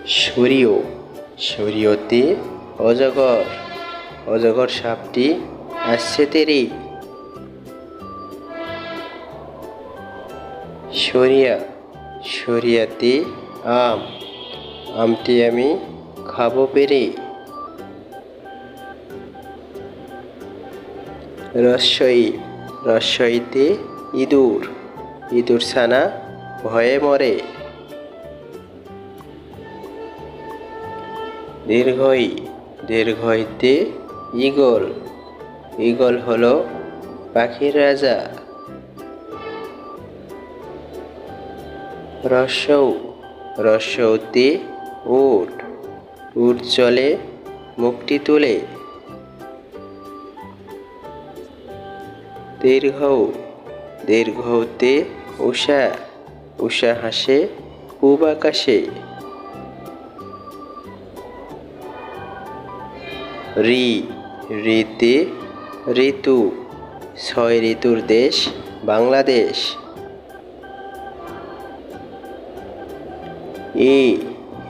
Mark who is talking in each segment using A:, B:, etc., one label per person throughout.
A: সূর্য, সূর্যতে অজগর, অজগর সাপটি আসছে তেরে। সরিয়া, সরিয়াতে আম, আমটি আমি খাবো পেরে। রস্বই, রস্বইতে ইঁদুর, ইঁদুর ছানা ভয়ে মরে। দীর্ঘই, দীর্ঘইতে ঈগল, ঈগল হলো পাখির রাজা। রস্যৌ, রস্যৌতে উট, উট চলে মুখটি তুলে। দীর্ঘৌ, দীর্ঘৌতে উষা, উষা হাসে পূব আকাশে। ঋ, ঋতে ঋতু, ছয় ঋতুর দেশ বাংলাদেশ।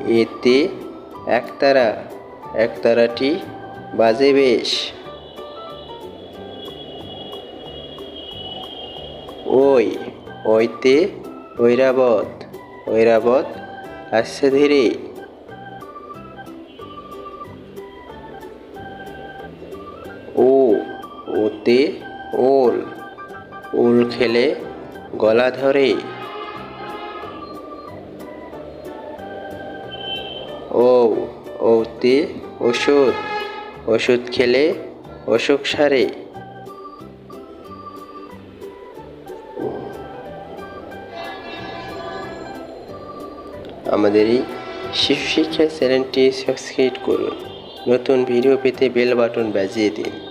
A: এতে একতারা, একতারাটি বাজে বেশ। ওই, ওইতে ঐরাবত, ঐরাবত আসছে ধীরে। ও, ওতে ওল, ওল খেলে গলা ধরে। ও, ওতে ওষুধ, ওষুধ খেলে অসুখ সারে। আমাদের এই শিশু শিক্ষা চ্যানেলটি সাবস্ক্রাইব করুন। নতুন ভিডিও পেতে বেল বাটন বাজিয়ে দিন।